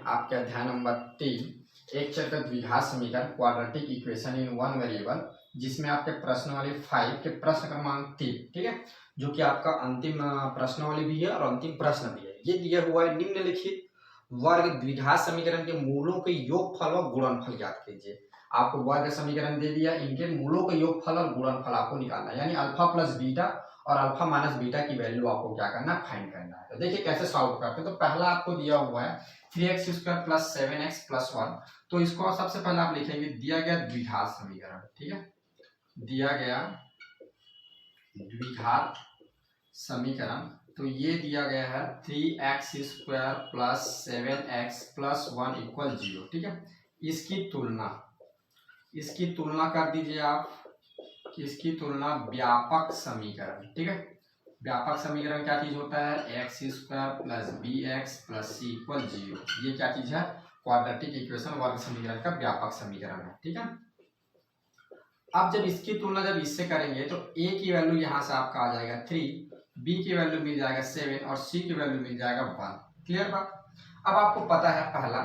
आपके अध्याय नंबर 3 एक चर का द्विघात समीकरण quadratic equation in one variable, जिसमें आपके प्रश्नावली 5 के प्रश्न क्रमांक 3, ठीक है, जो कि आपका अंतिम प्रश्नावली भी है और अंतिम प्रश्न भी है। ये दिया हुआ है निम्नलिखित वर्ग द्विघात समीकरण के मूलों के योगफल और गुणनफल ज्ञात कीजिए। आपको वर्ग समीकरण दे दिया, इनके मूलों के योगफल और गुणनफल आपको निकालना है, यानी अल्फा प्लस बीटा और अल्फा माइनस बीटा की वैल्यू आपको क्या करना है, फाइंड करना है। तो देखिए कैसे सॉल्व करते हैं। तो पहला आपको दिया हुआ है 3x² प्लस 7x प्लस 1, तो इसको सबसे पहले आप लिखेंगे दिया गया द्विघात समीकरण, ठीक है, दिया गया द्विघात समीकरण। तो ये दिया गया है 3x² plus 7x plus 1 equal 0, ठीक है। इसकी तुलना कर दीजिए आप, इसकी तुलना व्यापक समीकरण, ठीक है। व्यापक समीकरण क्या चीज होता है, x² plus bx plus c equal 0। ये क्या चीज है, क्वाड्रेटिक इक्वेशन वर्ग समीकरण का व्यापक समीकरण है, ठीक है। अब जब इसकी तुलना जब इससे करेंगे तो a की वैल्यू यहां से आपका आ जाएगा 3, b की वैल्यू मिल जाएगा 7 और c की वैल्यू मिल जाएगा 1। क्लियर बात। अब आपको पता है पहला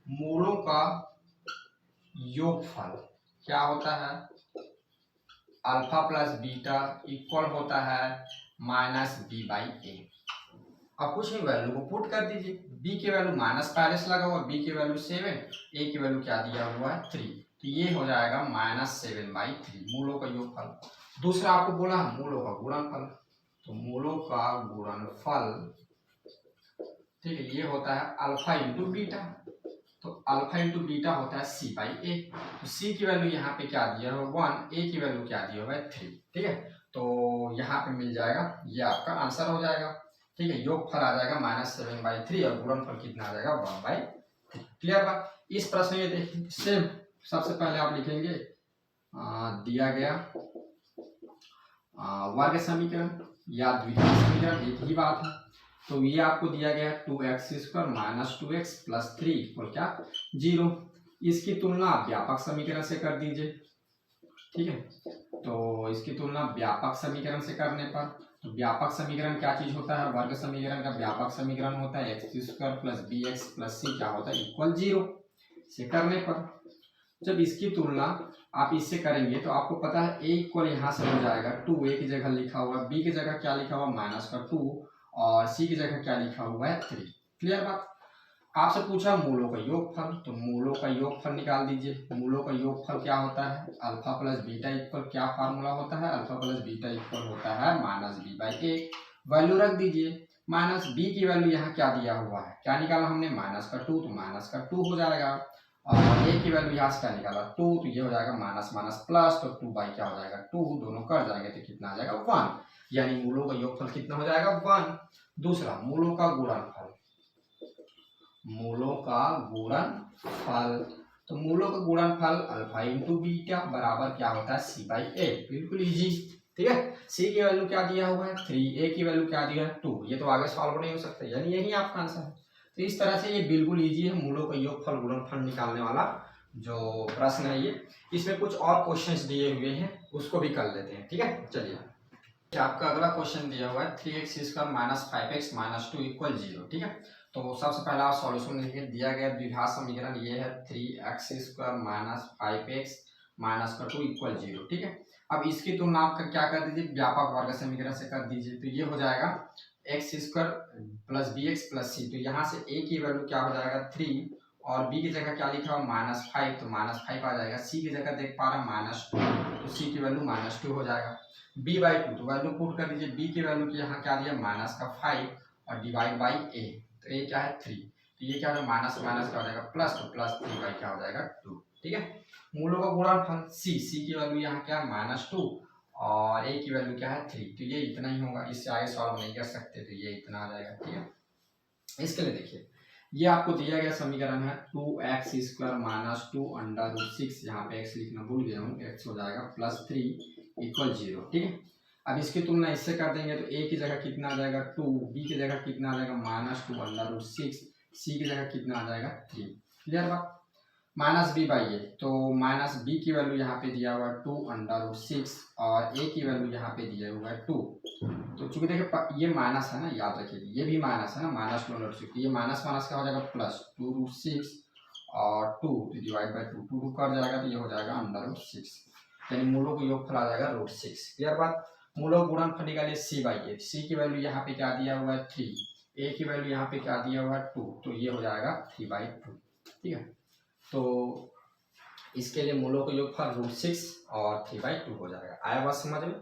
मूलों का योगफल क्या होता है, अल्फा प्लस बीटा इक्वल होता है माइनस बी बाई ए। अब कुछ नहीं, वैल्यू को पुट कर दीजिए। b की वैल्यू माइनस पहले से लगा हुआ, b की वैल्यू 7, a की वैल्यू क्या दिया हुआ है 3, तो ये हो जाएगा -7/3 मूलों का योगफल। दूसरा आपको बोला है मूलों का गुणनफल, तो मूलों का गुणनफल, ठीक है, ये होता है अल्फा इंटू बीटा, तो अल्फा इंटू बीटा होता है c बाई ए। तो c की वैल्यू यहाँ पे क्या दिया है 1, a की वैल्यू क्या दिया हुआ है 3, ठीक है। तो यहाँ पे मिल जाएगा, ये आपका आंसर हो जाएगा, ठीक है। योगफल आ जाएगा -7/3 और गुणनफल कितना आ जाएगा 1/3। क्लियर बात। इस प्रश्न में देखिए सेम, सबसे पहले आप लिखेंगे दिया गया वर्ग समीकरण या द्विघात समीकरण, एक ही बात है। तो ये आपको दिया गया 2x² minus 2x plus 3 equal क्या 0। इसकी तुलना व्यापक समीकरण से कर दीजिए, ठीक है। तो इसकी तुलना व्यापक समीकरण से करने पर, तो व्यापक समीकरण क्या चीज होता है, वर्ग समीकरण का व्यापक समीकरण होता है x² plus bx plus c क्या होता है इक्वल 0। से करने पर जब इसकी तुलना आप इससे करेंगे तो आपको पता है a इक्वल यहाँ से हो जाएगा 2, a की जगह लिखा हुआ है, b की जगह क्या लिखा हुआ -2 और c की जगह क्या लिखा हुआ है 3। क्लियर बात। आपसे पूछा मूलों का योगफल, तो मूलों का योगफल निकाल दीजिए। मूलों का योगफल क्या होता है, अल्फा प्लस बीटा इक्वल क्या फार्मूला होता है, अल्फा प्लस बीटा इक्वल होता है -b/a। वैल्यू रख दीजिए, -b की वैल्यू यहाँ क्या दिया हुआ है, क्या निकाला हमने -2, तो -2 हो जाएगा, और a की वैल्यू यहाँ से क्या निकाला 2, तो ये हो जाएगा माइनस माइनस प्लस, तो 2 बाई क्या हो जाएगा 2, दोनों कट जाएंगे तो कितना आ जाएगा 1, यानी मूलों का योगफल कितना हो जाएगा 1। दूसरा मूलों का गुणनफल, मूलों का गुणनफल, तो मूलों का गुणनफल अल्फा इंटू बीटा बराबर क्या होता है c/a, बिल्कुल इजी, ठीक है। c की वैल्यू क्या दिया हुआ है 3, a की वैल्यू क्या दिया है 2, ये तो आगे सॉल्व नहीं हो सकता, यानी यही आपका आंसर है। तो इस तरह से ये बिल्कुल इजी है मूलों का योगफल गुणनफल निकालने वाला जो प्रश्न है ये। इसमें कुछ और क्वेश्चंस दिए हुए हैं, उसको भी कर लेते हैं, ठीक है। चलिए आपका अगला क्वेश्चन दिया हुआ है 3x² minus 5x minus 2 equal 0, ठीक है। तो सबसे पहले आप सॉल्यूशन लिखिए। दिया गया द्विघात समीकरण ये है 3x² minus 5x minus 2 equal 0, ठीक है। अब इसकी तुलना आप क्या कर दीजिए, व्यापक वर्ग समीकरण से कर दीजिए, तो ये हो जाएगा x² plus bx plus c। तो यहाँ से a की वैल्यू क्या हो जाएगा 3 और b की जगह क्या लिखा हुआ -5, तो -5 आ जाएगा। c की जगह देख पा रहा -2, तो c की वैल्यू -2 हो जाएगा। b/2, तो वैल्यू पुट कर दीजिए, b की वैल्यू की यहाँ क्या दिया -5 और डिवाइड बाई a, तो a क्या है 3, तो ये क्या हो जाएगा माइनस माइनस क्या हो जाएगा प्लस, तो प्लस 3 बाई क्या हो जाएगा 2, ठीक है। मूलों का गुणनफल c की वैल्यू यहाँ क्या है -2 और a की वैल्यू क्या है 3, तो ये इतना ही होगा, इससे आगे सॉल्व नहीं कर सकते, तो ये इतना आ जाएगा, ठीक है। इसके लिए देखिए ये आपको दिया गया समीकरण है 2x² माइनस 2 √6, यहाँ पे x लिखना भूल गया हूँ, x हो जाएगा +3 इक्वल 0, ठीक है। अब इसकी तुलना इससे कर देंगे तो a की जगह कितना आ जाएगा 2, b की जगह कितना आ जाएगा -2 √6, c की जगह कितना आ जाएगा 3। क्लियर बात। माइनस बी बाई ए, तो माइनस बी की वैल्यू यहाँ पे दिया हुआ है 2√6 और ए की वैल्यू यहाँ पे दिया हुआ है 2। तो चूंकि देखिए ये माइनस है ना, याद रखिए ये भी माइनस है ना, माइनस 2√6, ये माइनस माइनस क्या हो जाएगा प्लस 2√6 और 2 डिवाइड बाई 2, 2 कर जाएगा तो ये हो जाएगा √6, यानी मूलों का योगफल आ जाएगा √6। क्लियर बात। मूलों का गुणनफल निकालिए सी बाई ए, सी की वैल्यू यहाँ पे क्या दिया हुआ है 3, ए की वैल्यू यहाँ पे क्या दिया हुआ है 2, तो ये हो जाएगा 3/2। ठीक है, तो इसके लिए मूलों का योगफल √6 और 3/2 हो जाएगा। आया बात समझ में।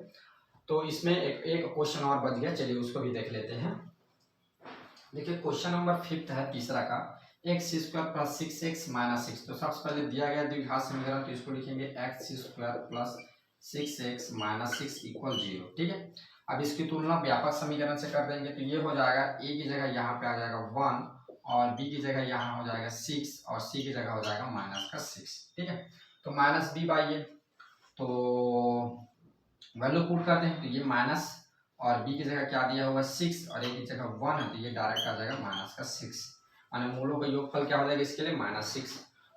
तो इसमें एक क्वेश्चन और बच गया, चलिए उसको भी देख लेते हैं। देखिए क्वेश्चन नंबर 5 है तीसरा का, x² + 6x - 6। तो सबसे पहले दिया गया द्विघात समीकरण, तो इसको लिखेंगे x² + 6x - 6 = 0। ठीक है, अब इसकी तुलना व्यापक समीकरण से कर देंगे, तो ये हो जाएगा a की जगह यहाँ पे आ जाएगा 1 और b की जगह यहाँ हो जाएगा 6 और c की जगह हो जाएगा -6। ठीक है, तो -b/a, तो वैल्यू पुट करते हैं, तो ये माइनस और b की जगह क्या दिया हुआ 6 और a की जगह 1 है, तो ये डायरेक्ट आ जाएगा -6। माने मूलों का योगफल क्या हो जाएगा इसके लिए -6।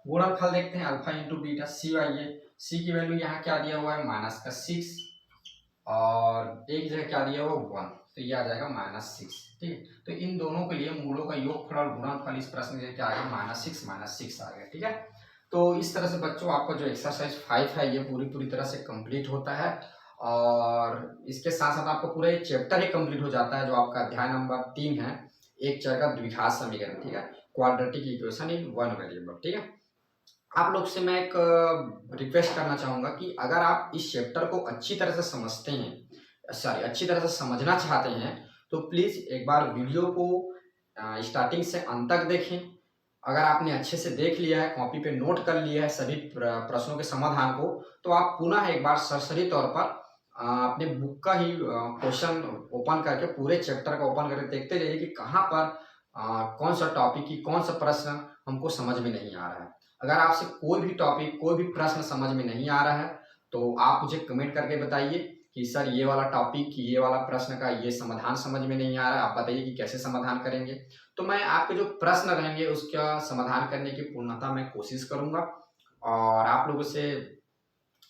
गुणनफल देखते हैं alpha into beta c/a, c की वैल्यू यहाँ क्या दिया हुआ है -6 और a की जगह क्या दिया हुआ 1, तो ये आ जाएगा -6। ठीक है, तो इन दोनों के लिए मूलों का योगफल और गुणनफल इस प्रश्न में क्या आ गया -6 आ गया। ठीक है, तो इस तरह से बच्चों आपका जो एक्सरसाइज 5 है ये पूरी तरह से कंप्लीट होता है और इसके साथ साथ आपको पूरा एक चैप्टर ही कंप्लीट हो जाता है, जो आपका अध्याय नंबर 3 है, एक चर का द्विघात समीकरण। ठीक है, quadratic equation in one variable. ठीक है, आप लोग से मैं एक रिक्वेस्ट करना चाहूंगा कि अगर आप इस चैप्टर को अच्छी तरह से समझते हैं, अच्छी तरह से समझना चाहते हैं, तो प्लीज एक बार वीडियो को स्टार्टिंग से अंत तक देखें। अगर आपने अच्छे से देख लिया है, कॉपी पे नोट कर लिया है सभी प्रश्नों के समाधान को, तो आप पुनः एक बार सरसरी तौर पर अपने बुक का ही क्वेश्चन ओपन करके पूरे चैप्टर का ओपन करके देखते रहिए कि कहाँ पर कौन सा टॉपिक की कौन सा प्रश्न हमको समझ में नहीं आ रहा है। अगर आपसे कोई भी टॉपिक कोई भी प्रश्न समझ में नहीं आ रहा है तो आप मुझे कमेंट करके बताइए कि सर ये वाला टॉपिक ये वाला प्रश्न का ये समाधान समझ में नहीं आ रहा है, आप बताइए कि कैसे समाधान करेंगे। तो मैं आपके जो प्रश्न रहेंगे उसका समाधान करने की पूर्णतः मैं कोशिश करूंगा। और आप लोगों से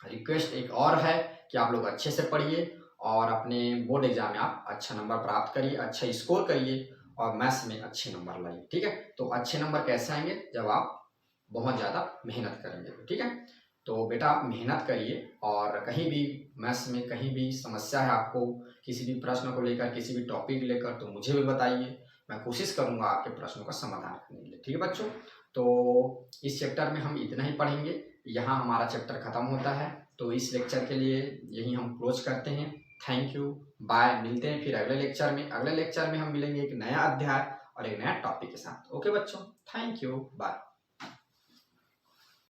रिक्वेस्ट एक और है कि आप लोग अच्छे से पढ़िए और अपने बोर्ड एग्जाम में आप अच्छा नंबर प्राप्त करिए, अच्छा स्कोर करिए और मैथ्स में अच्छे नंबर लाइए। ठीक है, तो अच्छे नंबर कैसे आएंगे, जब आप बहुत ज़्यादा मेहनत करेंगे। ठीक है, तो बेटा आप मेहनत करिए और कहीं भी मैथ्स में कहीं भी समस्या है आपको, किसी भी प्रश्न को लेकर, किसी भी टॉपिक लेकर, तो मुझे भी बताइए, मैं कोशिश करूंगा आपके प्रश्नों का समाधान करने के लिए। ठीक है बच्चों, तो इस चैप्टर में हम इतना ही पढ़ेंगे, यहाँ हमारा चैप्टर खत्म होता है। तो इस लेक्चर के लिए यही हम क्लोज करते हैं। थैंक यू, बाय, मिलते हैं फिर अगले लेक्चर में। अगले लेक्चर में हम मिलेंगे एक नया अध्याय और एक नया टॉपिक के साथ। ओके बच्चों, थैंक यू, बाय।